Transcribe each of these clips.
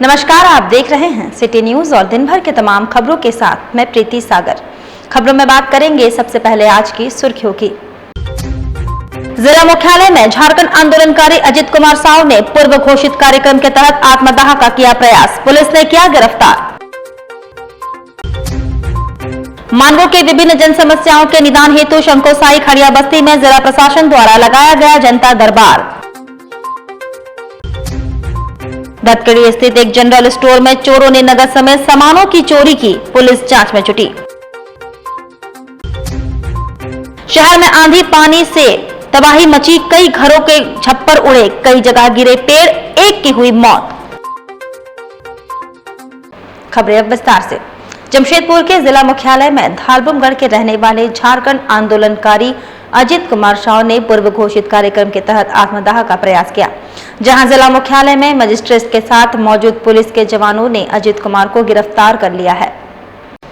नमस्कार, आप देख रहे हैं सिटी न्यूज और दिन भर के तमाम खबरों के साथ मैं प्रीति सागर। खबरों में बात करेंगे सबसे पहले आज की सुर्खियों की। जिला मुख्यालय में झारखंड आंदोलनकारी अजित कुमार साव ने पूर्व घोषित कार्यक्रम के तहत आत्मदाह का किया प्रयास, पुलिस ने किया गिरफ्तार। मानगो के विभिन्न जन समस्याओं के निदान हेतु शंकोसाई खड़िया बस्ती में जिला प्रशासन द्वारा लगाया गया जनता दरबार। धतकड़ी स्थित एक जनरल स्टोर में चोरों ने नगद समेत सामानों की चोरी की, पुलिस जांच में जुटी। शहर में आंधी पानी से तबाही मची, कई घरों के छप्पर उड़े, कई जगह गिरे पेड़, एक की हुई मौत। खबरें अब विस्तार से। जमशेदपुर के जिला मुख्यालय में धालबुमगढ़ के रहने वाले झारखंड आंदोलनकारी अजित कुमार साव ने पूर्व घोषित कार्यक्रम के तहत आत्मदाह का प्रयास किया, जहां जिला मुख्यालय में मजिस्ट्रेट के साथ मौजूद पुलिस के जवानों ने अजित कुमार को गिरफ्तार कर लिया है।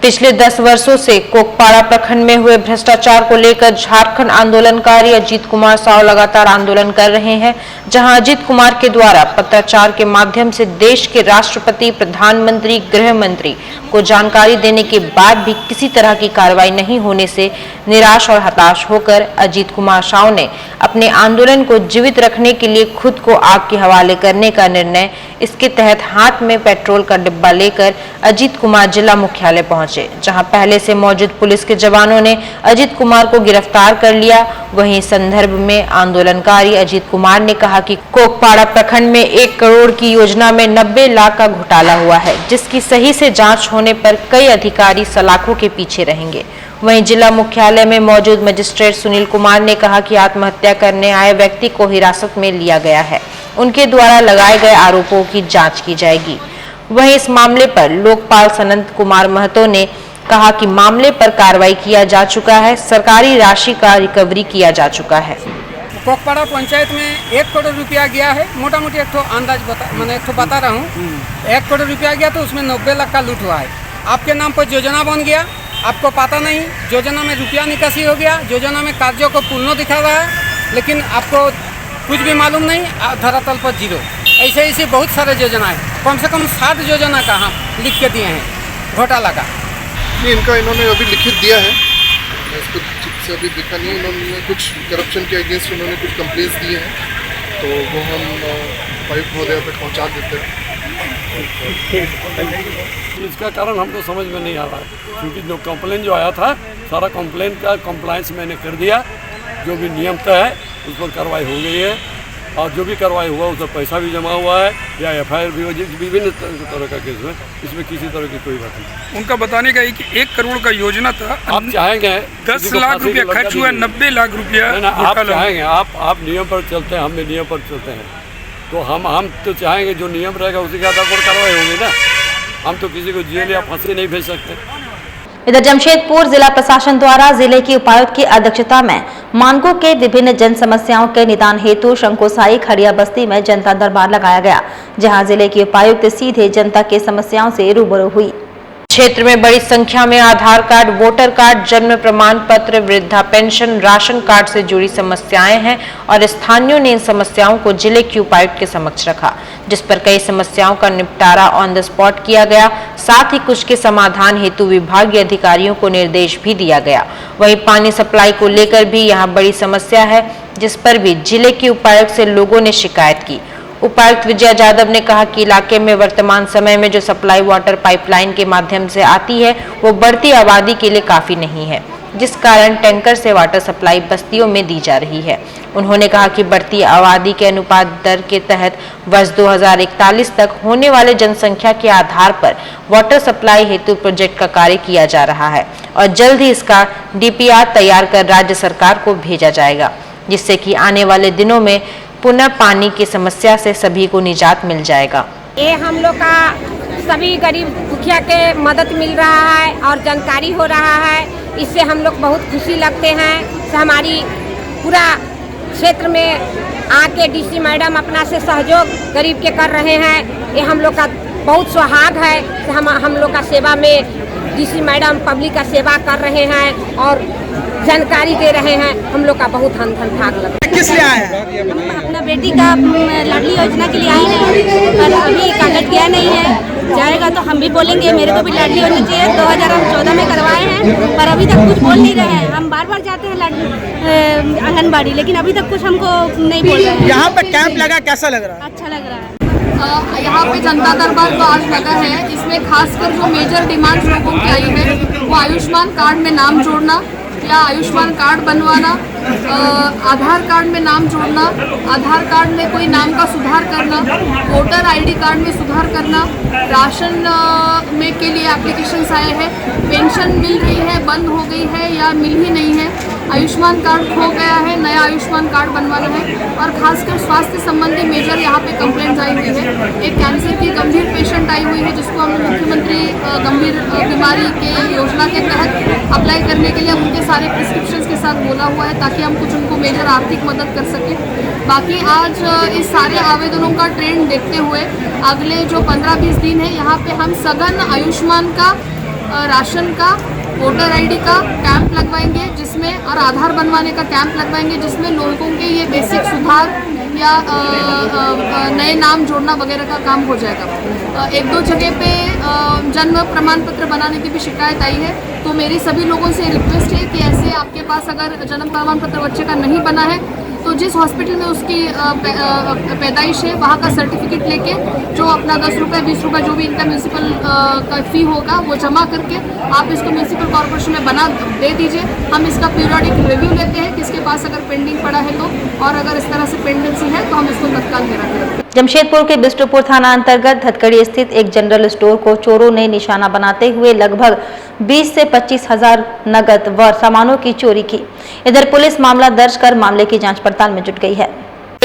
पिछले 10 वर्षों से कोकपाड़ा प्रखंड में हुए भ्रष्टाचार को लेकर झारखंड आंदोलनकारी अजित कुमार साव लगातार आंदोलन कर रहे हैं, जहां अजित कुमार के द्वारा पत्राचार के माध्यम से देश के राष्ट्रपति, प्रधानमंत्री, गृह मंत्री को जानकारी देने के बाद भी किसी तरह की कार्रवाई नहीं होने से निराश और हताश होकर अजित कुमार साव ने अपने आंदोलन को जीवित रखने के लिए खुद को आग के हवाले करने का निर्णय। इसके तहत हाथ में पेट्रोल का डिब्बा लेकर अजित कुमार जिला मुख्यालय पहुंचे, जहां पहले से मौजूद पुलिस के जवानों ने अजित कुमार को गिरफ्तार कर लिया। वहीं संदर्भ में आंदोलनकारी अजित कुमार ने कहा कि कोकपाड़ा प्रखंड में 1 करोड़ की योजना में 90 लाख का घोटाला हुआ है, जिसकी सही से जांच होने पर कई अधिकारी सलाखों के पीछे रहेंगे। वहीं जिला मुख्यालय में मौजूद मजिस्ट्रेट सुनील कुमार ने कहा कि आत्महत्या करने आए व्यक्ति को हिरासत में लिया गया है, उनके द्वारा लगाए गए आरोपों की जांच की जाएगी। वहीं इस मामले पर लोकपाल सनत कुमार महतो ने कहा कि मामले पर कार्रवाई किया जा चुका है, सरकारी राशि का रिकवरी किया जा चुका है। कोकपाड़ा पंचायत में 1 करोड़ रुपया गया है, मोटा मोटी एक अंदाज बता रहा हूँ। 1 करोड़ रुपया गया तो उसमें 90 लाख का लूट हुआ है। आपके नाम पर योजना बन गया, आपको पता नहीं, योजना में रुपया निकासी हो गया, योजना में कार्यों को पूर्ण दिखा रहा है, लेकिन आपको कुछ भी मालूम नहीं, धरातल पर 0। ऐसे बहुत सारे योजना है, कम से कम 60 योजना का हम लिख के दिए हैं घोटाला का। इन्होंने अभी लिखित दिया है, इसको ठीक से अभी देखा नहीं। इन्होंने कुछ करप्शन के अगेंस्ट उन्होंने कुछ कंप्लेंट्स दिए हैं, तो वो हम उपायुक्त महोदय तक पहुँचा देते हैं। इसका कारण हमको समझ में नहीं आ रहा है, क्योंकि जो कंप्लेन जो आया था, सारा कंप्लेन का कंप्लायंस मैंने कर दिया। जो भी नियम तय है उस पर कार्रवाई हो गई है, और जो भी कार्रवाई हुआ उस पर पैसा भी जमा हुआ है, या FIR भी हुई, विभिन्न तरह का केस में। इसमें किसी तरह की कोई बात नहीं। उनका बताने का है कि 1 करोड़ का योजना था, आप चाहेंगे 10 लाख रुपया खर्च हुआ, 90 लाख रुपया। आप चाहेंगे, आप नियम पर चलते हैं, हम भी नियम पर चलते हैं, तो हम तो चाहेंगे जो नियम रहेगा उसी के आधार पर कार्रवाई होगी ना। हम तो किसी को जेल या फांसी नहीं भेज सकते। इधर जमशेदपुर जिला प्रशासन द्वारा जिले की उपायुक्त की अध्यक्षता में मानगो के विभिन्न जन समस्याओं के निदान हेतु शंकोसाई खड़िया बस्ती में जनता दरबार लगाया गया, जहां जिले की उपायुक्त सीधे जनता के समस्याओं से रूबरू हुई। क्षेत्र में बड़ी संख्या में आधार कार्ड, वोटर कार्ड, जन्म प्रमाण पत्र, वृद्धा पेंशन, राशन कार्ड से जुड़ी समस्याएं हैं और स्थानीयों ने इन समस्याओं को जिले की उपायुक्त के समक्ष रखा, जिस पर कई समस्याओं का निपटारा ऑन द स्पॉट किया गया। साथ ही कुछ के समाधान हेतु विभागीय अधिकारियों को निर्देश भी दिया गया। वहीं पानी सप्लाई को लेकर भी यहाँ बड़ी समस्या है, जिस पर भी जिले की उपायुक्त से लोगों ने शिकायत की। उपायुक्त विजया यादव ने कहा कि इलाके में वर्तमान समय में जो सप्लाई वाटर पाइपलाइन के माध्यम से आती है वो बढ़ती आबादी के लिए काफी नहीं है, जिस कारण टैंकर से वाटर सप्लाई बस्तियों में दी जा रही है। उन्होंने कहा कि बढ़ती आबादी के अनुपात दर के तहत वर्ष 2041 तक होने वाले जनसंख्या के आधार पर वाटर सप्लाई हेतु प्रोजेक्ट का कार्य किया जा रहा है और जल्द ही इसका DPR तैयार कर राज्य सरकार को भेजा जाएगा, जिससे कि आने वाले दिनों में पुनः पानी की समस्या से सभी को निजात मिल जाएगा। ये हम लोग का सभी गरीब दुखिया के मदद मिल रहा है और जानकारी हो रहा है, इससे हम लोग बहुत खुशी लगते हैं। हमारी पूरा क्षेत्र में आके DC मैडम अपना से सहयोग गरीब के कर रहे हैं, ये हम लोग का बहुत सुहाग है। हम लोग का सेवा में DC मैडम पब्लिक का सेवा कर रहे हैं और जानकारी दे रहे हैं, हम लोग का बहुत धन भाग लगा। किस लिए आए हैं? हम अपना बेटी का लाडली योजना के लिए आए हैं, पर अभी कागज गया नहीं है। जाएगा तो हम भी बोलेंगे मेरे को भी लाडली होनी चाहिए। 2014 में करवाए हैं, पर अभी तक कुछ बोल नहीं रहे हैं। हम बार बार जाते हैं लाडली आंगनबाड़ी, लेकिन अभी तक कुछ हमको नहीं बोल रहे हैं। यहाँ पे कैंप लगा, कैसा लग रहा है? अच्छा लग रहा है। यहाँ पे जनता दरबार तो आज लगा है, जिसमें खासकर जो मेजर डिमांड्स लोगों की आई है वो आयुष्मान कार्ड में नाम जोड़ना या आयुष्मान कार्ड बनवाना, आधार कार्ड में नाम जोड़ना, आधार कार्ड में कोई नाम का सुधार करना, वोटर आईडी कार्ड में सुधार करना, राशन में के लिए एप्लीकेशंस आए हैं, पेंशन मिल रही है, बंद हो गई है या मिल ही नहीं है, आयुष्मान कार्ड खो गया है, नया आयुष्मान कार्ड बनवाना है, और खासकर स्वास्थ्य संबंधी मेजर यहाँ पे कंप्लेंट्स आई हुई है। एक कैंसर की गंभीर पेशेंट आई हुई है, जिसको हमने मुख्यमंत्री गंभीर बीमारी के योजना के तहत अप्लाई करने के लिए उनके सारे प्रिस्क्रिप्शंस के साथ बोला हुआ है, ताकि हम कुछ उनको मेजर आर्थिक मदद कर सकें। बाकी आज इस सारे आवेदनों का ट्रेंड देखते हुए अगले जो 15-20 दिन है, यहाँ पे हम सघन आयुष्मान का, राशन का, वोटर आईडी का कैंप लगवाएंगे, जिसमें और आधार बनवाने का कैंप लगवाएंगे, जिसमें लोगों के ये बेसिक सुधार या नए नाम जोड़ना वगैरह का काम हो जाएगा। एक दो जगह पे जन्म प्रमाण पत्र बनाने की भी शिकायत आई है, तो मेरी सभी लोगों से रिक्वेस्ट है कि ऐसे आपके पास अगर जन्म प्रमाण पत्र बच्चे का नहीं बना है तो जिस हॉस्पिटल में उसकी पैदाइश है वहाँ का सर्टिफिकेट लेके जो अपना 10 रुपये 20 रुपये जो भी इनका म्यूनसिपल का फ़ी होगा वो जमा करके आप इसको म्यूनसिपल कॉर्पोरेशन में बना दे दीजिए। हम इसका पीरियोडिक रिव्यू लेते हैं, किसके पास अगर पेंडिंग पड़ा है तो, और अगर इस तरह से पेंडेंसी है तो हम इसको तत्काल गिरा देते हैं। जमशेदपुर के बिष्टुपुर थाना अंतर्गत धतकड़ी स्थित एक जनरल स्टोर को चोरों ने निशाना बनाते हुए लगभग 20 से 25 हजार नगद व सामानों की चोरी की। इधर पुलिस मामला दर्ज कर मामले की जांच पड़ताल में जुट गई है।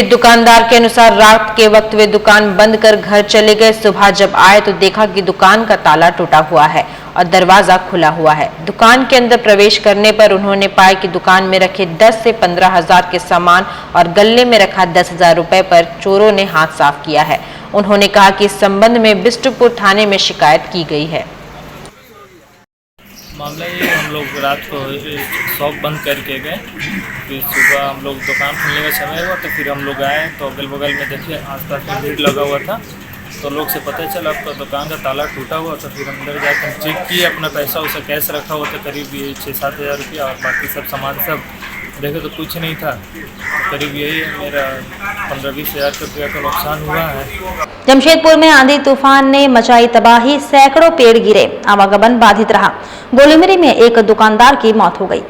दुकानदार के अनुसार रात के वक्त वे दुकान बंद कर घर चले गए। सुबह जब आए तो देखा कि दुकान का ताला टूटा हुआ है और दरवाजा खुला हुआ है। दुकान के अंदर प्रवेश करने पर उन्होंने पाया कि दुकान में रखे 10 से 15 हजार के सामान और गल्ले में रखा 10,000 रुपए पर चोरों ने हाथ साफ किया है। उन्होंने कहा कि इस संबंध में बिष्टुपुर थाने में शिकायत की गई है। मामला ये, हम लोग रात को शॉप बंद करके गए, फिर सुबह हम लोग दुकान खुलने का समय हुआ तो फिर हम लोग आए तो अगल बगल में देखिए आसपास में भीड़ लगा हुआ था, तो लोग से पता चला आपका दुकान का ताला टूटा हुआ। तो फिर अंदर जाकर चेक किए, अपना पैसा उसे कैश रखा हुआ था करीब ये 6-7 हज़ार रुपया, और बाकी सब सामान सब देखे तो कुछ नहीं था। करीब यही मेरा 15-20 हज़ार रुपया का नुकसान हुआ है। जमशेदपुर में आंधी तूफान ने मचाई तबाही, सैकड़ों पेड़ गिरे, आवागमन बाधित रहा। गोलीमेरी में एक दुकानदार की मौत हो गई।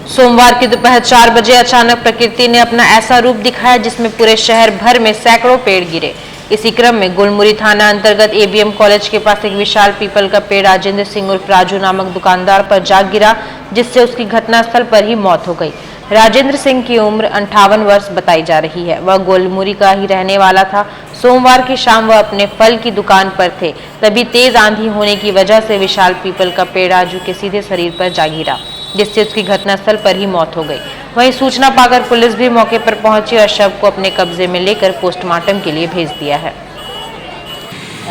सोमवार की दोपहर 4 बजे अचानक प्रकृति ने अपना ऐसा रूप दिखाया जिसमें पूरे शहर भर में सैकड़ों पेड़ गिरे। इसी क्रम में गुलमुरी थाना अंतर्गत एबीएम कॉलेज के पास एक विशाल पीपल का पेड़ राजेंद्र सिंह उर्फ राजू नामक दुकानदार पर जा गिरा, जिससे उसकी घटनास्थल पर ही मौत हो गई। राजेंद्र सिंह की उम्र 58 वर्ष बताई जा रही है। वह गोलमुरी का ही रहने वाला था। सोमवार की शाम वह अपने फल की दुकान पर थे, तभी तेज आंधी होने की वजह से विशाल पीपल का पेड़ राजू के सीधे शरीर पर जा गिरा, जिससे उसकी घटनास्थल पर ही मौत हो गई। वहीं सूचना पाकर पुलिस भी मौके पर पहुंची और शव को अपने कब्जे में लेकर पोस्टमार्टम के लिए भेज दिया है।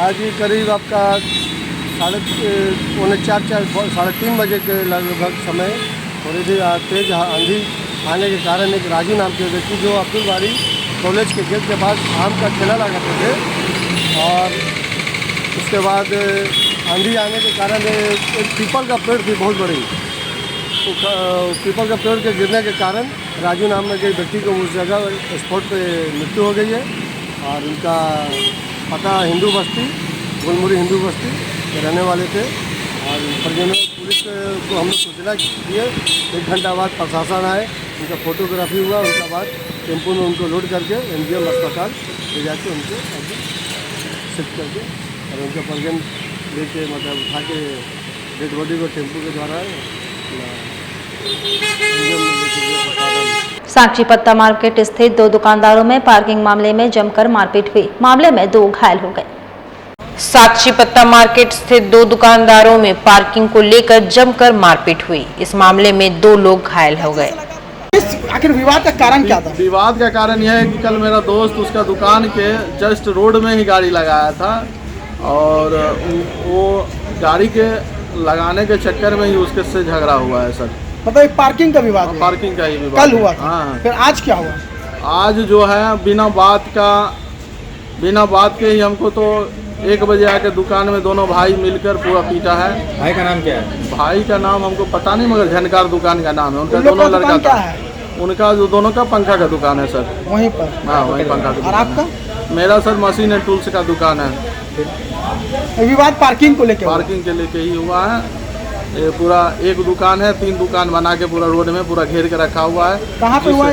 आज ही करीब आपका 3:30 बजे के लगभग समय थोड़ी सी तेज आंधी आने के कारण एक राजू नाम के व्यक्ति जो अब्दुल बारी कॉलेज के गेट के पास आम का ठेला लगाते थे, और उसके बाद आंधी आने के कारण एक पीपल का पेड़ थी बहुत बड़ी, पीपल का पेड़ के गिरने के कारण राजू नाम के व्यक्ति को उस जगह स्पॉट पे मृत्यु हो गई है। और उनका पता हिंदू बस्ती, गुलमुरी हिंदू बस्ती के रहने वाले थे। और परिजनों पुलिस को हम लोग सूचना दिए, 1 घंटा बाद प्रशासन आए, उनका फोटोग्राफी हुआ, उसके बाद टेम्पो में उनको लोड करके एमजीएम अस्पताल ले जाके उनको शिफ्ट करके और उनका परिजन लेके मतलब उठा के डेड बॉडी को टेम्पो के द्वारा साक्षी पत्ता मार्केट स्थित 2 दुकानदारों में पार्किंग मामले में जमकर मारपीट हुई। मामले में 2 घायल हो गए। साक्षी पत्ता मार्केट स्थित 2 दुकानदारों में पार्किंग को लेकर जमकर मारपीट हुई। इस मामले में 2 लोग घायल हो गए। आखिर विवाद का कारण क्या था? विवाद का कारण यह है कि कल मेरा दोस्त उसका दुकान के जस्ट रोड में ही गाड़ी लगाया था, और वो गाड़ी के लगाने के चक्कर में ही उसके से झगड़ा हुआ है सर। मतलब एक पार्किंग का विवाद हुआ। पार्किंग का ही विवाद कल हुआ था। हाँ। फिर आज क्या हुआ? आज जो है बिना बात के ही हमको तो 1 बजे आके दुकान में दोनों भाई मिलकर पूरा पीटा है। भाई का नाम क्या है? भाई का नाम हमको पता नहीं, मगर झनकार दुकान का नाम है उनका। उन लोग का दोनों लड़का दुकान क्या था है? उनका जो दोनों का पंखा का दुकान है सर। वहीं पर? हाँ वहीं पंखा का और दुकान। आपका? मेरा सर मशीन एंड टूल्स का दुकान है। विवाद पार्किंग को लेकर? पार्किंग के लेके ही हुआ है। ये पूरा एक दुकान है, 3 दुकान बना के पूरा रोड में पूरा घेर के रखा हुआ है। कहाँ पे हुआ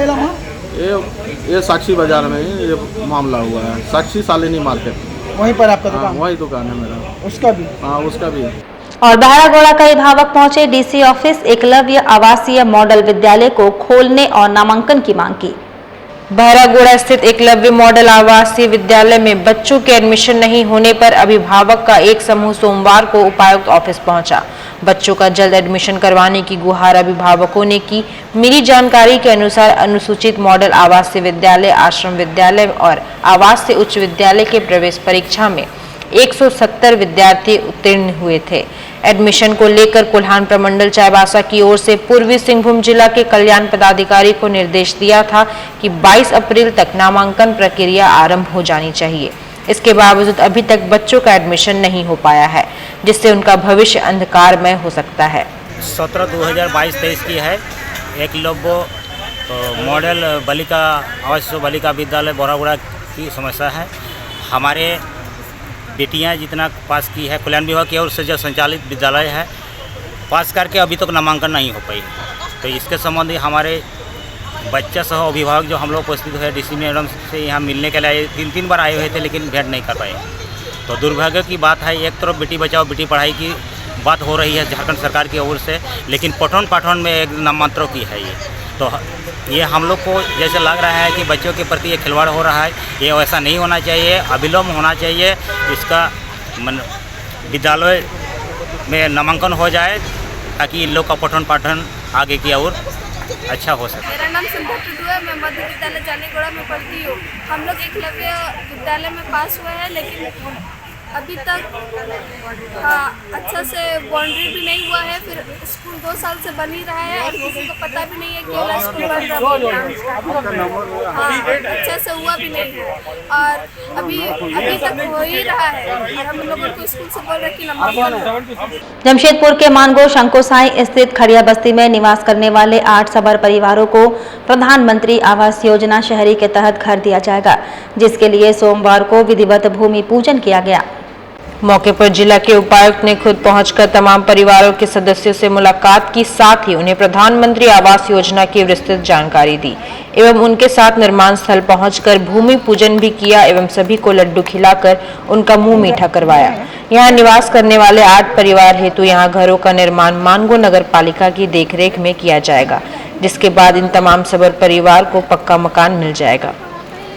ये साक्षी बाजार में ही ये मामला हुआ है। साक्षी शालिनी मार्केट, वहीं पर आपका दुकान? वही दुकान है मेरा। उसका भी? हाँ उसका भी है। और बहरागोड़ा का अभिभावक पहुंचे डीसी ऑफिस, एकलव्य आवासीय मॉडल विद्यालय को खोलने और नामांकन की मांग की। बहरागोड़ा स्थित एकलव्य मॉडल आवासीय विद्यालय में बच्चों के एडमिशन नहीं होने पर अभिभावक का एक समूह सोमवार को उपायुक्त ऑफिस पहुंचा। बच्चों का जल्द एडमिशन करवाने की गुहार अभिभावकों ने की। मिली जानकारी के अनुसार अनुसूचित मॉडल आवासीय विद्यालय, आश्रम विद्यालय और आवासीय उच्च विद्यालय के प्रवेश परीक्षा में 170 विद्यार्थी उत्तीर्ण हुए थे। एडमिशन को लेकर कोल्हान प्रमंडल चाईबासा की ओर से पूर्वी सिंहभूम जिला के कल्याण पदाधिकारी को निर्देश दिया था कि 22 अप्रैल तक नामांकन प्रक्रिया आरंभ हो जानी चाहिए। इसके बावजूद अभी तक बच्चों का एडमिशन नहीं हो पाया है, जिससे उनका भविष्य अंधकारमय हो सकता है। 17/2022-23 की है। एकलव्य मॉडल बालिका आवासीय बालिका विद्यालय बहरागोड़ा की समस्या है। हमारे बेटियां जितना पास की है, कल्याण विभाग की ओर से जो संचालित विद्यालय है, पास करके अभी तक नामांकन नहीं हो पाई। तो इसके संबंधी हमारे बच्चा सह अभिभावक जो हम लोग उपस्थित हुए डीसी मैडम से यहाँ मिलने के लिए 3 बार आए हुए थे, लेकिन भेंट नहीं कर पाए। तो दुर्भाग्य की बात है, एक तरफ बेटी बचाओ बेटी पढ़ाई की बात हो रही है झारखंड सरकार की ओर से, लेकिन पठन पाठन में एक नामांतरों की है ये। तो ये हम लोग को जैसे लग रहा है कि बच्चों के प्रति ये खिलवाड़ हो रहा है। ये वैसा नहीं होना चाहिए, अविलंब होना चाहिए। इसका विद्यालय में नामांकन हो जाए ताकि इन लोग का पठन पाठन आगे की ओर अच्छा हो सके। मेरा नाम संध्या टुडू है, मैं मध्य विद्यालय जानीगोड़ा में पढ़ती हूँ। हम लोग एकलव्य विद्यालय में पास हुए हैं, लेकिन अभी तक अच्छा से बाउंड्री भी नहीं हुआ है। फिर स्कूल 2 साल से बन ही रहा है और किसी को पता भी नहीं है कि वाला स्कूल बन रहा है। हाँ, अच्छा से हुआ भी नहीं है और अभी तक हो ही रहा है और हम लोगों को स्कूल से बोल रहे कि नंबर। जमशेदपुर के मानगो शंकोसाई स्थित खड़िया बस्ती में निवास करने वाले 8 सबर परिवारों को प्रधानमंत्री आवास योजना शहरी के तहत घर दिया जाएगा, जिसके लिए सोमवार को विधिवत भूमि पूजन किया गया। मौके पर जिला के उपायुक्त ने खुद पहुंचकर तमाम परिवारों के सदस्यों से मुलाकात की, साथ ही उन्हें प्रधानमंत्री आवास योजना की विस्तृत जानकारी दी एवं उनके साथ निर्माण स्थल पहुंचकर भूमि पूजन भी किया एवं सभी को लड्डू खिलाकर उनका मुंह मीठा करवाया। यहां निवास करने वाले 8 परिवार हेतु यहां घरों का निर्माण मानगो नगर पालिका की देखरेख में किया जाएगा, जिसके बाद इन तमाम सबर परिवार को पक्का मकान मिल जाएगा।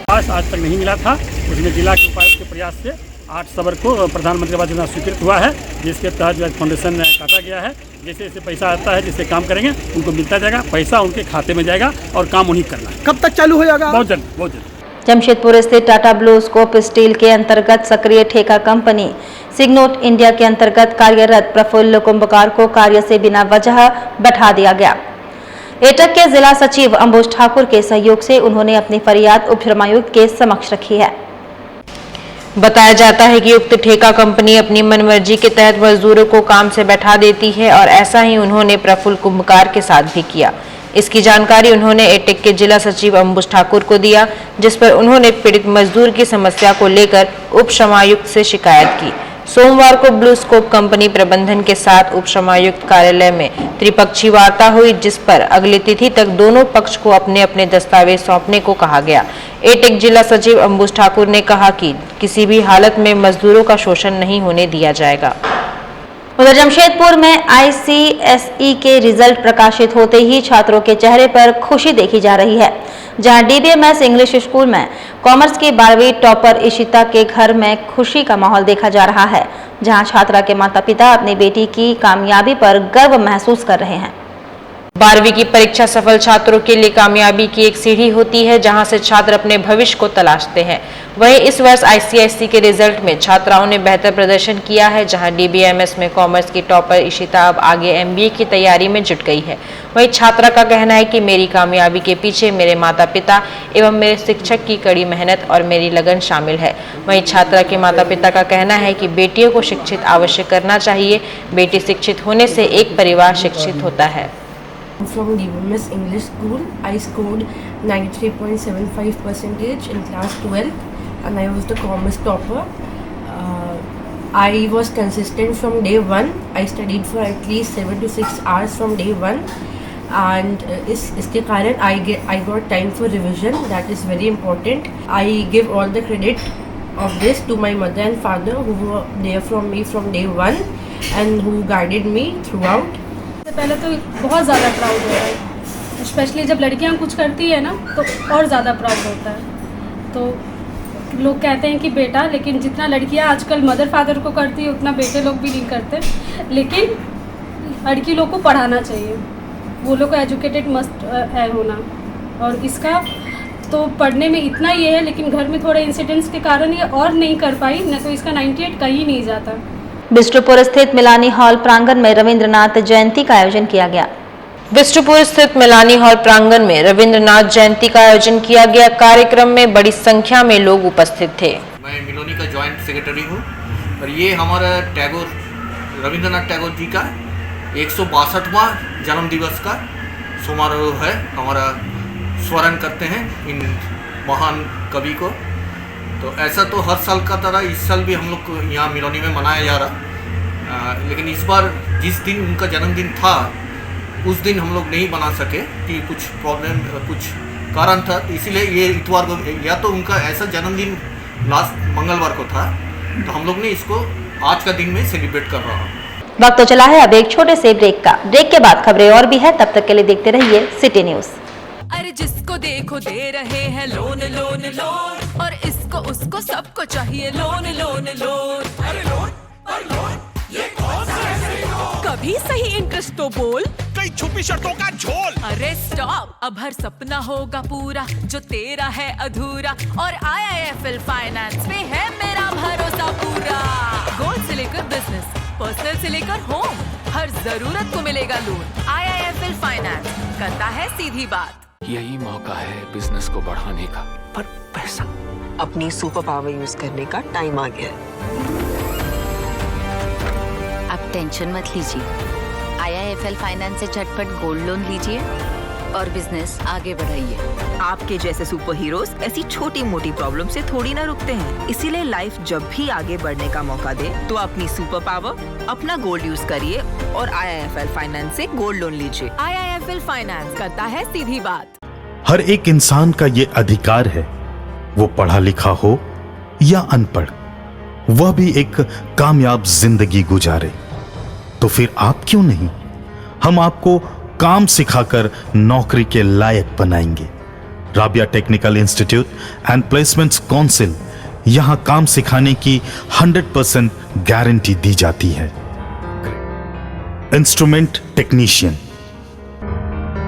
आज तक नहीं मिला था, उसमें जिला के उपायुक्त के प्रयास से 8 सबर को प्रधानमंत्री आवास योजना स्वीकृत हुआ है, जिसके तहत जो फाउंडेशन काटा गया है। जैसे जैसे पैसा आता है, जिससे काम करेंगे उनको मिलता जाएगा, पैसा उनके खाते में जाएगा और काम उन्हीं करना है। कब तक चालू हो जाएगा? बहुत जल्द। जमशेदपुर स्थित टाटा ब्लू स्कोप स्टील के अंतर्गत सक्रिय ठेका कंपनी सिग्नोट इंडिया के अंतर्गत कार्यरत प्रफुल्ल कुंभकार को कार्य से बिना वजह बैठा दिया गया। एटक के जिला सचिव अंबुज ठाकुर के सहयोग से उन्होंने अपनी फरियाद उपश्रमायुक्त के समक्ष रखी है। बताया जाता है कि उक्त ठेका कंपनी अपनी मनमर्जी के तहत मजदूरों को काम से बैठा देती है और ऐसा ही उन्होंने प्रफुल्ल कुंभकार के साथ भी किया। इसकी जानकारी उन्होंने एटेक के जिला सचिव अंबुज ठाकुर को दिया, जिस पर उन्होंने पीड़ित मजदूर की समस्या को लेकर उप श्रमायुक्त से शिकायत की। सोमवार को ब्लू स्कोप कंपनी प्रबंधन के साथ उप श्रमायुक्त कार्यालय में त्रिपक्षीय वार्ता हुई, जिस पर अगली तिथि तक दोनों पक्ष को अपने अपने दस्तावेज सौंपने को कहा गया। एटेक जिला सचिव अंबुज ठाकुर ने कहा कि किसी भी हालत में मजदूरों का शोषण नहीं होने दिया जाएगा। उधर जमशेदपुर में ICSE के रिजल्ट प्रकाशित होते ही छात्रों के चेहरे पर खुशी देखी जा रही है। जहां DBMS इंग्लिश स्कूल में कॉमर्स की 12वीं टॉपर इशिता के घर में खुशी का माहौल देखा जा रहा है, जहां छात्रा के माता पिता अपनी बेटी की कामयाबी पर गर्व महसूस कर रहे हैं। 12वीं की परीक्षा सफल छात्रों के लिए कामयाबी की एक सीढ़ी होती है, जहां से छात्र अपने भविष्य को तलाशते हैं। वहीं इस वर्ष आईसीएसई के रिजल्ट में छात्राओं ने बेहतर प्रदर्शन किया है, जहां डीबीएमएस में कॉमर्स की टॉपर इशिता अब आगे एमबीए की तैयारी में जुट गई है। वहीं छात्रा का कहना है कि मेरी कामयाबी के पीछे मेरे माता पिता एवं मेरे शिक्षक की कड़ी मेहनत और मेरी लगन शामिल है। वहीं छात्रा के माता पिता का कहना है कि बेटियों को शिक्षित अवश्य करना चाहिए। बेटी शिक्षित होने से एक परिवार शिक्षित होता है। From DBMS English School, I scored 93.75% in class 12 and I was the commerce topper. I was consistent from day one. I studied for at least 7 to 6 hours from day one and इसके कारण I got time for revision. That is very important. I give all the credit of this to my mother and father who were there from me from day one and who guided me throughout. पहले तो बहुत ज़्यादा proud हो रहा है, specially जब लड़कियां कुछ करती है ना तो और ज़्यादा प्राउड होता है। तो लोग कहते हैं कि बेटा, लेकिन जितना लड़कियां आजकल मदर फादर को करती है उतना बेटे लोग भी नहीं करते। लेकिन लड़की लोग को पढ़ाना चाहिए, वो लोग को एजुकेटेड मस्ट है होना। और इसका तो पढ़ने में इतना ही है, लेकिन घर में थोड़े इंसिडेंट्स के कारण ये और नहीं कर पाई, न तो इसका 98 कहीं नहीं जाता। बिष्टुपुर स्थित मिलानी हॉल प्रांगण में रविंद्रनाथ जयंती का आयोजन किया गया। बिष्टुपुर स्थित मिलानी हॉल प्रांगण में रविंद्रनाथ जयंती का आयोजन किया गया। कार्यक्रम में बड़ी संख्या में लोग उपस्थित थे। मैं मिलोनी का जॉइंट सेक्रेटरी हूँ और ये हमारा रविंद्रनाथ टैगोर जी का 162वां जन्म दिवस का समारोह है। हमारा स्मरण करते हैं इन महान कवि को। तो ऐसा तो हर साल का तरह इस साल भी हम लोग को यहाँ मिलोनी में मनाया जा रहा, लेकिन इस बार जिस दिन उनका जन्मदिन था उस दिन हम लोग नहीं बना सके कि कुछ प्रॉब्लम, कुछ कारण था। इसीलिए ये इतवार को, या तो उनका ऐसा जन्मदिन लास्ट मंगलवार को था, तो हम लोग ने इसको आज का दिन में सेलिब्रेट कर रहा हूँ। वक्त तो चला है अब एक छोटे से ब्रेक का। ब्रेक के बाद खबरें और भी है, तब तक के लिए देखते रहिए सिटी न्यूज। अरे जिसको देखो दे रहे हैं लोन लोन लोन, और इसको उसको सबको चाहिए लोन लोन लोन। अरे लोन और लोन ये कौन सा है सही लोन? कभी सही इंटरेस्ट तो बोल, कई छुपी शर्तों का झोल। अरे स्टॉप, अब हर सपना होगा पूरा जो तेरा है अधूरा, और IIFL फाइनेंस पे है मेरा भरोसा पूरा। गोल्ड से लेकर बिजनेस, पर्सनल से लेकर होम, हर जरूरत को मिलेगा लोन। IIFL फाइनेंस करता है सीधी बात। यही मौका है बिजनेस को बढ़ाने का, पर पैसा। अपनी सुपर पावर यूज करने का टाइम आ गया है। अब टेंशन मत लीजिए, IIFL फाइनेंस से झटपट गोल्ड लोन लीजिए और बिजनेस आगे बढ़ाइए। आपके जैसे सुपर हीरोज ऐसी छोटी मोटी प्रॉब्लम से थोड़ी ना रुकते हैं, इसीलिए लाइफ जब भी आगे बढ़ने का मौका दे तो अपनी सुपर पावर, अपना गोल्ड यूज करिए और IIFL फाइनेंस से गोल्ड लोन लीजिए। IIFL फाइनेंस करता है सीधी बात। हर एक इंसान का ये अधिकार है, वो पढ़ा लिखा हो या अनपढ़, वह भी एक कामयाब जिंदगी गुजारे। तो फिर आप क्यों नहीं? हम आपको काम सिखाकर नौकरी के लायक बनाएंगे। Rabia technical institute and placements council, यहां काम सिखाने की 100% गारंटी दी जाती है। Instrument technician,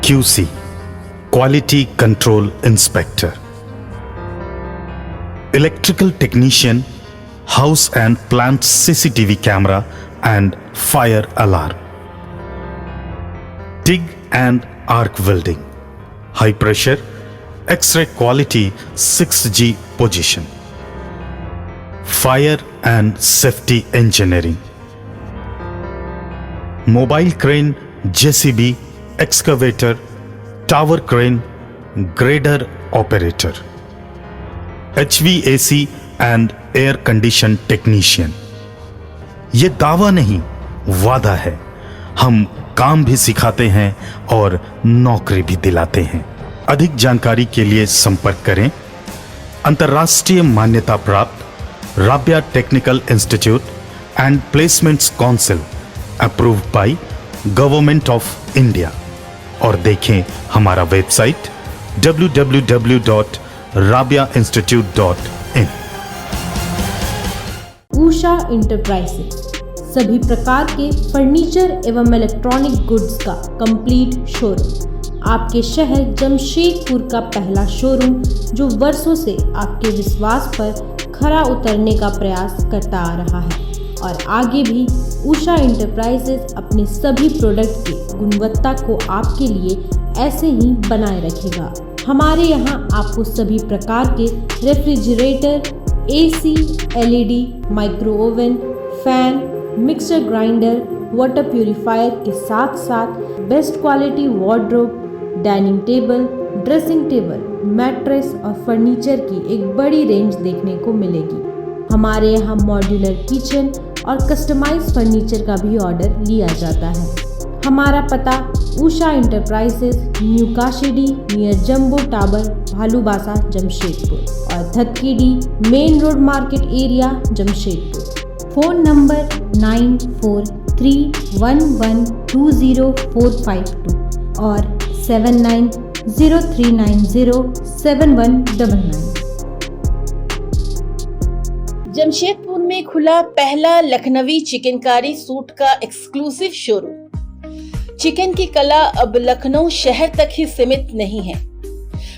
QC quality control inspector, electrical technician, house and plant CCTV camera and fire alarm, TIG and arc welding, high pressure, X-ray quality 6G position, fire and safety engineering, mobile crane, JCB, excavator, tower crane, grader operator, HVAC and air condition technician। ये दावा नहीं, वादा है। हम काम भी सिखाते हैं और नौकरी भी दिलाते हैं। अधिक जानकारी के लिए संपर्क करें अंतर्राष्ट्रीय मान्यता प्राप्त Rabia technical institute and placements council, approved by government of India. और देखें हमारा वेबसाइट www.rabiainstitute.in। उषा इंटरप्राइजेज सभी प्रकार के फर्नीचर एवं इलेक्ट्रॉनिक गुड्स का कंप्लीट शोरूम। आपके शहर जमशेदपुर का पहला शोरूम जो वर्षों से आपके विश्वास पर खरा उतरने का प्रयास करता आ रहा है और आगे भी उषा इंटरप्राइजेज अपने सभी प्रोडक्ट की गुणवत्ता को आपके लिए ऐसे ही बनाए रखेगा। हमारे यहाँ आपको सभी प्रकार के refrigerator, AC, LED, micro oven, fan, mixer grinder, water purifier के साथ साथ best quality wardrobe, dining table, dressing table, mattress और फर्नीचर की एक बड़ी रेंज देखने को मिलेगी। हमारे यहाँ मॉड्यूलर किचन और कस्टमाइज फर्नीचर का भी ऑर्डर लिया जाता है। हमारा पता Usha enterprises, new Kashidih near jumbo tower, Bhalubasa, Jamshedpur और Dhatkidih main road market area, Jamshedpur. Phone number 9431120452 और 7903907199। जमशेदपुर में खुला पहला लखनवी चिकनकारी सूट का एक्सक्लूसिव शोरूम। चिकन की कला अब लखनऊ शहर तक ही सीमित नहीं है,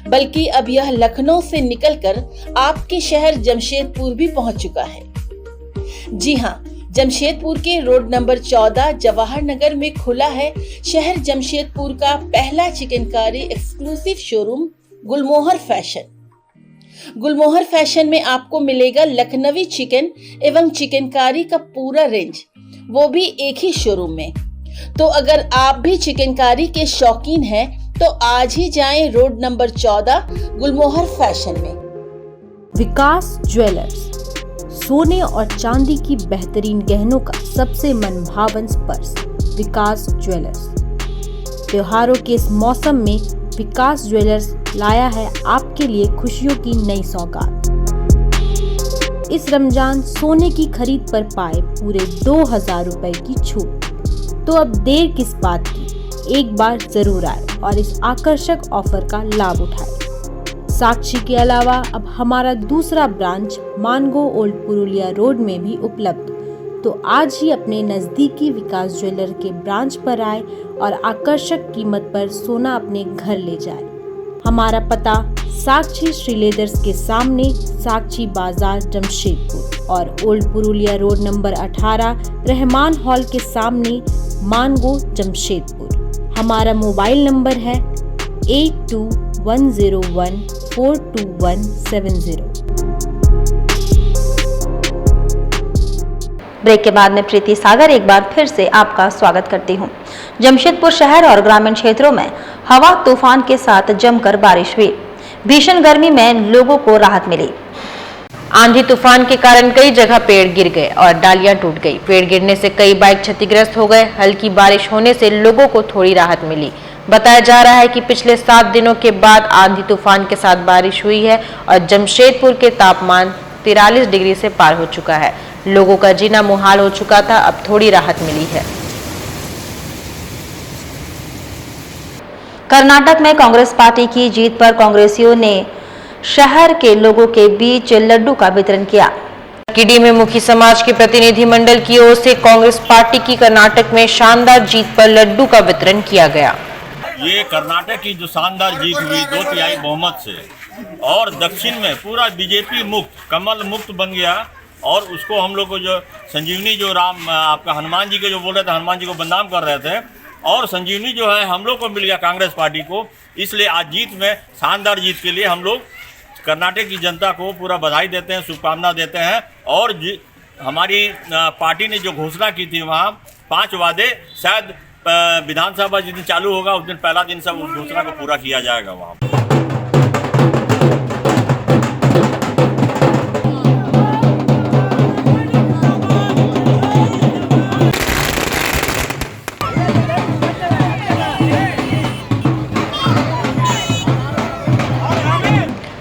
बल्कि अब यह लखनऊ से निकलकर आपके शहर जमशेदपुर भी पहुंच चुका है। जी हाँ, जमशेदपुर के रोड नंबर 14 जवाहर नगर में खुला है शहर जमशेदपुर का पहला चिकनकारी एक्सक्लूसिव शोरूम गुलमोहर फैशन। गुलमोहर फैशन में आपको मिलेगा लखनवी चिकन एवं चिकनकारी का पूरा रेंज, वो भी एक ही शोरूम में। तो अगर आप भी चिकनकारी के शौकीन हैं तो आज ही जाएं रोड नंबर 14 गुलमोहर फैशन में। विकास ज्वेलर्स, सोने और चांदी की बेहतरीन गहनों का सबसे मनभावन स्पर्श। विकास ज्वेलर्स त्योहारों के इस मौसम में विकास ज्वेलर्स लाया है आपके लिए खुशियों की नई सौगात। इस रमजान सोने की खरीद पर पाए पूरे 2000 रुपए की छूट। तो अब देर किस बात की, एक बार जरूर आए और इस आकर्षक ऑफर का लाभ उठाए। साक्षी के अलावा अब हमारा दूसरा branch Mango old Purulia road में भी उपलब्ध। तो आज ही अपने नजदीकी विकास ज्वेलर के ब्रांच पर आए और आकर्षक कीमत पर सोना अपने घर ले जाए। हमारा पता साक्षी श्रीलेदर्स के सामने साक्षी बाजार जमशेदपुर और old Purulia road number 18 Rahman hall के सामने मानगो जमशेदपुर। हमारा मोबाइल नंबर है 8210142170। ब्रेक के बाद में प्रीति सागर एक बार फिर से आपका स्वागत करती हूं। जमशेदपुर शहर और ग्रामीण क्षेत्रों में हवा तूफान के साथ जमकर बारिश हुई। भीषण गर्मी में लोगों को राहत मिली। आंधी तूफान के कारण कई जगह पेड़ गिर गए और डालियां टूट गई। पेड़ गिरने से कई बाइक क्षतिग्रस्त हो गए। हल्की बारिश होने से लोगों को थोड़ी राहत मिली। बताया जा रहा है कि पिछले 7 दिनों के बाद आंधी तूफान के साथ बारिश हुई है और जमशेदपुर के तापमान 43 डिग्री से पार हो चुका है। लोगों का जीना मुहाल हो चुका था, अब थोड़ी राहत मिली है। कर्नाटक में कांग्रेस पार्टी की जीत पर कांग्रेसियों ने शहर के लोगों के बीच लड्डू का वितरण किया। किडी में मुखी समाज के प्रतिनिधि मंडल की ओर से कांग्रेस पार्टी की कर्नाटक में शानदार जीत पर लड्डू का वितरण किया गया। ये कर्नाटक की जो शानदार जीत हुई 2/3 बहुमत से और दक्षिण में पूरा बीजेपी मुक्त, कमल मुक्त बन गया और उसको हम लोग को जो संजीवनी जो राम आपका हनुमान जी के जो बोल रहे थे, हनुमान जी को बदनाम कर रहे थे और संजीवनी जो है हम लोग को मिल गया कांग्रेस पार्टी को। इसलिए आज जीत में शानदार जीत के लिए हम लोग कर्नाटक की जनता को पूरा बधाई देते हैं, शुभकामना देते हैं। और हमारी पार्टी ने जो घोषणा की थी वहाँ 5 वादे, शायद विधानसभा जिस दिन चालू होगा उस दिन पहला दिन सब उस घोषणा को पूरा किया जाएगा वहाँ।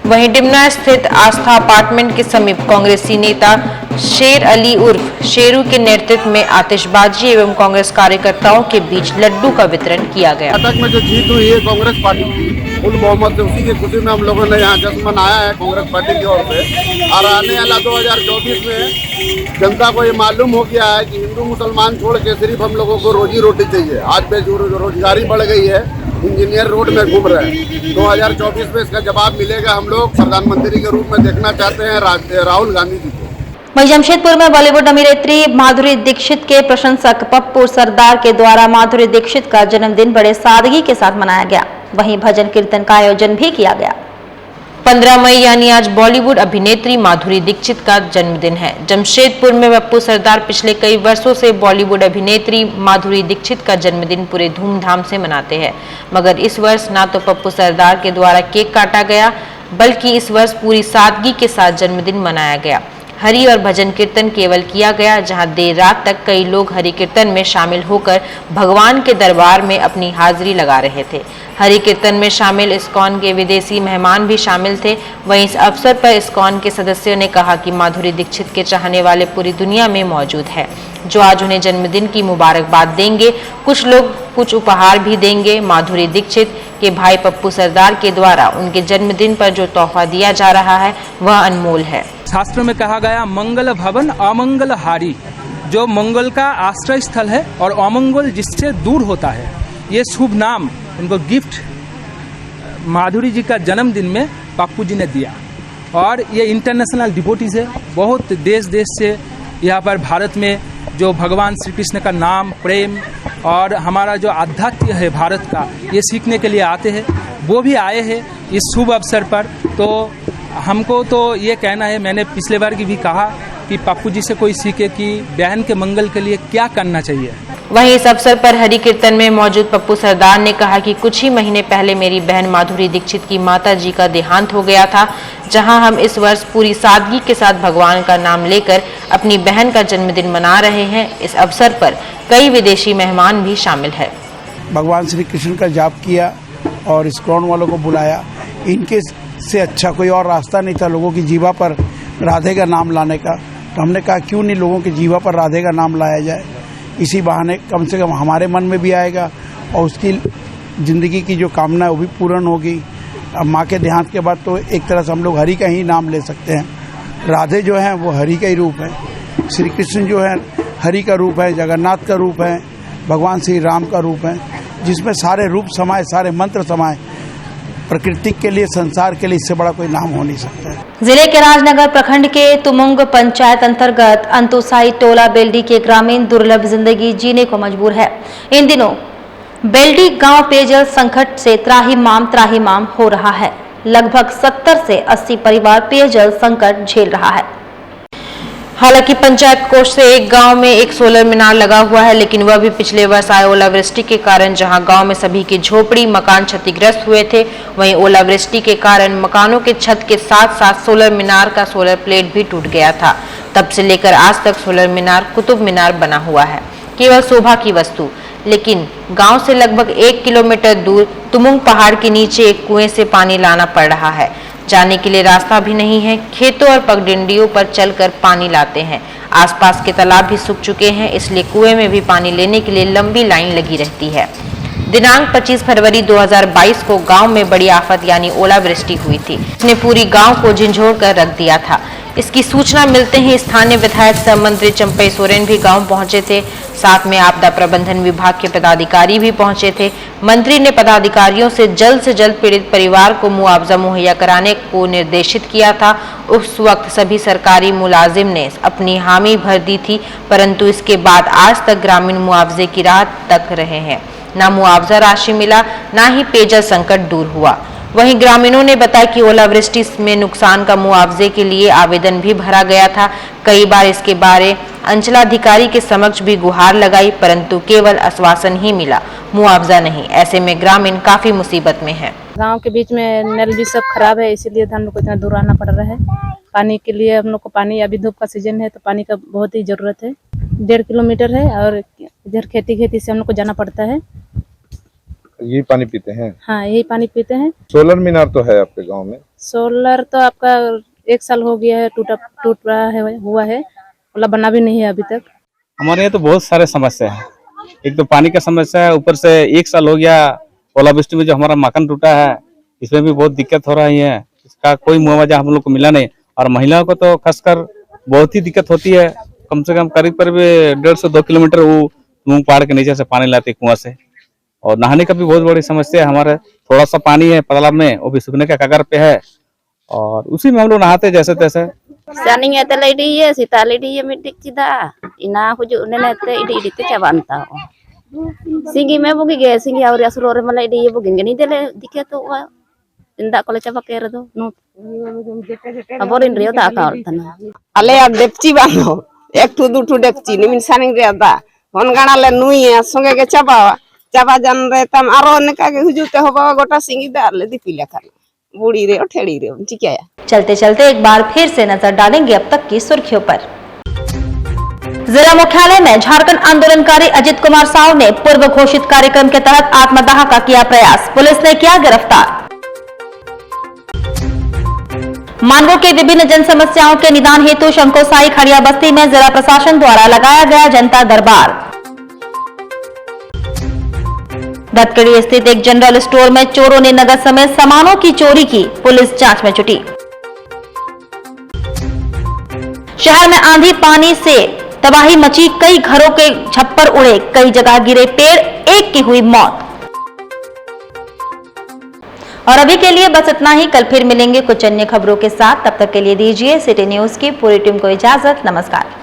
वहीं डिमना स्थित आस्था अपार्टमेंट के समीप कांग्रेसी नेता शेर अली उर्फ शेरू के नेतृत्व में आतिशबाजी एवं कांग्रेस कार्यकर्ताओं के बीच लड्डू का वितरण किया गया। कर्नाटक में जो जीत हुई है कांग्रेस पार्टी की, फुल बहुमत से, उसी की खुशी में हम लोगों ने यहाँ जश्न मनाया है कांग्रेस पार्टी की ओर से। और आने वाला 2024 में जनता को ये मालूम हो गया है कि हिंदू मुसलमान छोड़ के सिर्फ हम लोगों को रोजी रोटी चाहिए। आज बेरोजगारी बढ़ गई है, इंजीनियर रोड में घूम रहे हैं। 2024 में इसका जवाब मिलेगा। हम लोग प्रधानमंत्री के रूप में देखना चाहते हैं राहुल गांधी जी को। वहीं जमशेदपुर में बॉलीवुड अभिनेत्री माधुरी दीक्षित के प्रशंसक पप्पू सरदार के द्वारा माधुरी दीक्षित का जन्मदिन बड़े सादगी के साथ मनाया गया। वहीं भजन कीर्तन का आयोजन भी किया गया। 15 मई यानी आज बॉलीवुड अभिनेत्री माधुरी दीक्षित का जन्मदिन है। जमशेदपुर में पप्पू सरदार पिछले कई वर्षों से बॉलीवुड अभिनेत्री माधुरी दीक्षित का जन्मदिन पूरे धूमधाम से मनाते हैं, मगर इस वर्ष ना तो पप्पू सरदार के द्वारा केक काटा गया, बल्कि इस वर्ष पूरी सादगी के साथ जन्मदिन मनाया गया। हरि और भजन कीर्तन केवल किया गया, जहां देर रात तक कई लोग हरि कीर्तन में शामिल होकर भगवान के दरबार में अपनी हाजिरी लगा रहे थे। हरि कीर्तन में शामिल इस्कॉन के विदेशी मेहमान भी शामिल थे। वहीं इस अवसर पर इस्कॉन के सदस्यों ने कहा कि माधुरी दीक्षित के चाहने वाले पूरी दुनिया में मौजूद है, जो आज उन्हें जन्मदिन की मुबारकबाद देंगे। कुछ लोग कुछ उपहार भी देंगे। माधुरी दीक्षित के भाई पप्पू सरदार के द्वारा उनके जन्मदिन पर जो तोहफा दिया जा रहा है वह अनमोल है। शास्त्र में कहा गया मंगल भवन अमंगल हारी, जो मंगल का आश्रय स्थल है और अमंगल जिससे दूर होता है। ये शुभ नाम उनको गिफ्ट माधुरी जी का जन्मदिन में पप्पू जी ने दिया। और ये इंटरनेशनल डिवोटीज है, बहुत देश देश से यहाँ पर भारत में जो भगवान श्री कृष्ण का नाम, प्रेम और हमारा जो आध्यात्म है भारत का, ये सीखने के लिए आते हैं। वो भी आए हैं इस शुभ अवसर पर। तो हमको तो ये कहना है, मैंने पिछले बार की भी कहा कि पप्पू जी से कोई सीखे कि बहन के मंगल के लिए क्या करना चाहिए। वहीं इस अवसर पर हरि कीर्तन में मौजूद पप्पू सरदार ने कहा कि कुछ ही महीने पहले मेरी बहन माधुरी दीक्षित की माता जी का देहांत हो गया था, जहां हम इस वर्ष पूरी सादगी के साथ भगवान का नाम लेकर अपनी बहन का जन्मदिन मना रहे हैं। इस अवसर पर कई विदेशी मेहमान भी शामिल है। भगवान श्री कृष्ण का जाप किया और इस्कॉन वालों को बुलाया। इनके से अच्छा कोई और रास्ता नहीं था लोगों की जीवा पर राधे का नाम लाने का। तो हमने कहा क्यों नहीं लोगों की जीवा पर राधे का नाम लाया जाए। इसी बहाने कम से कम हमारे मन में भी आएगा और उसकी ज़िंदगी की जो कामना है वो भी पूर्ण होगी। अब माँ के देहांत के बाद तो एक तरह से हम लोग हरि का ही नाम ले सकते हैं। राधे जो है वो हरि का ही रूप है, श्री कृष्ण जो है हरि का रूप है, जगन्नाथ का रूप है, भगवान श्री राम का रूप है, जिसमें सारे रूप समाये, सारे मंत्र समाये। प्रकृति के लिए, संसार के लिए इससे बड़ा कोई नाम हो नहीं सकता है। जिले के राजनगर प्रखंड के तुमुंग पंचायत अंतर्गत अंतुसाई टोला बेल्डी के ग्रामीण दुर्लभ जिंदगी जीने को मजबूर है। इन दिनों बेल्डी गांव पेयजल संकट से त्राहिमाम हो रहा है। लगभग 70 से 80 परिवार पेयजल संकट झेल रहा है। हालांकि पंचायत कोष से एक गांव में एक सोलर मीनार लगा हुआ है, लेकिन वह भी पिछले वर्ष आए ओलावृष्टि के कारण, जहां गांव में सभी की झोपड़ी मकान क्षतिग्रस्त हुए थे, वहीं ओलावृष्टि के कारण मकानों के छत के साथ साथ सोलर मीनार का सोलर प्लेट भी टूट गया था। तब से लेकर आज तक सोलर मीनार कुतुब मीनार बना हुआ है, केवल शोभा की वस्तु। लेकिन गांव से लगभग 1 किलोमीटर दूर तुमुंग पहाड़ के नीचे एक कुएं से पानी लाना पड़ रहा है। जाने के लिए रास्ता भी नहीं है। खेतों और पगडंडियों पर चलकर पानी लाते हैं। आसपास के तालाब भी सूख चुके हैं, इसलिए कुएं में भी पानी लेने के लिए लंबी लाइन लगी रहती है। दिनांक 25 फरवरी 2022 को गांव में बड़ी आफत यानी ओलावृष्टि हुई थी। इसने पूरी गांव को झंझोड़ कर रख दिया था। इसकी सूचना मिलते ही स्थानीय विधायक सह मंत्री चंपई सोरेन भी गांव पहुंचे थे। साथ में आपदा प्रबंधन विभाग के पदाधिकारी भी पहुंचे थे। मंत्री ने पदाधिकारियों से जल्द पीड़ित परिवार को मुआवजा मुहैया कराने को निर्देशित किया था। उस वक्त सभी सरकारी मुलाजिम ने अपनी हामी भर दी थी, परंतु इसके बाद आज तक ग्रामीण मुआवजे की राह तक रहे हैं। ना मुआवजा राशि मिला, ना ही पेयजल संकट दूर हुआ। वहीं ग्रामीणों ने बताया कि ओलावृष्टि में नुकसान का मुआवजे के लिए आवेदन भी भरा गया था। कई बार इसके बारे अंचलाधिकारी के समक्ष भी गुहार लगाई, परंतु केवल आश्वासन ही मिला, मुआवजा नहीं। ऐसे में ग्रामीण काफी मुसीबत में है। गांव के बीच में नल भी सब खराब है, इसीलिए हम लोग को इतना दूर आना पड़ रहा है। पानी के लिए हम लोग को पानी, अभी धूप का सीजन है तो पानी का बहुत ही जरूरत है। 1.5 किलोमीटर है और इधर खेती से हम लोग को जाना पड़ता है। यही पानी पीते हैं? हाँ, यही पानी पीते हैं। सोलर मीनार तो है आपके गांव में? सोलर तो आपका 1 साल हो गया है, टूट रहा है, हुआ है, मतलब बना भी नहीं है अभी तक। हमारे यहाँ तो बहुत सारे समस्या है। एक तो पानी का समस्या है, ऊपर से 1 साल हो गया ओलावृष्टि में जो हमारा मकान टूटा है, इसमें भी बहुत दिक्कत हो रही है। इसका कोई मुआवजा हम लोग को मिला नहीं और महिलाओं को तो खासकर बहुत ही दिक्कत होती है। कम से कम करीब 150-2 किलोमीटर वो मूंग पहाड़ के नीचे से पानी लाते कुआं से, और नहाने का भी बहुत बड़ी समस्या है। हमारे थोड़ा सा पानी है तालाब में, वो भी सूखने का कगार पे है और उसी में हम लोग नहाते जैसे तैसे। Saninya tela idiye sita idiye midik cida ina huju nene te idi te cabanta singi me bugi ge singi awri asurore mala idiye bugin gani dele diketo wa inda kole caba kere do no aborin rio ta ka tana ale ab depchi bano ektu dutu dekchi nimin saning ria da hon gana le nui songe ge caba jan re tam aro ne ka ge huju te hoba gota singi da le dipila kan बूढ़ी रे और ठेड़ी रे ठीक है। चलते चलते एक बार फिर से नजर डालेंगे अब तक की सुर्खियों पर। जिला मुख्यालय में झारखंड आंदोलनकारी अजित कुमार साव ने पूर्व घोषित कार्यक्रम के तहत आत्मदाह का किया प्रयास, पुलिस ने किया गिरफ्तार। मानगो की विभिन्न जन समस्याओं के निदान हेतु शंकोसाई खड़िया बस्ती में जिला प्रशासन द्वारा लगाया गया जनता दरबार। धतकड़ी स्थित एक जनरल स्टोर में चोरों ने नगद समेत सामानों की चोरी की, पुलिस जांच में जुटी। शहर में आंधी पानी से तबाही मची, कई घरों के छप्पर उड़े, कई जगह गिरे पेड़, एक की हुई मौत। और अभी के लिए बस इतना ही, कल फिर मिलेंगे कुछ अन्य खबरों के साथ। तब तक के लिए दीजिए सिटी न्यूज की पूरी टीम को इजाजत। नमस्कार।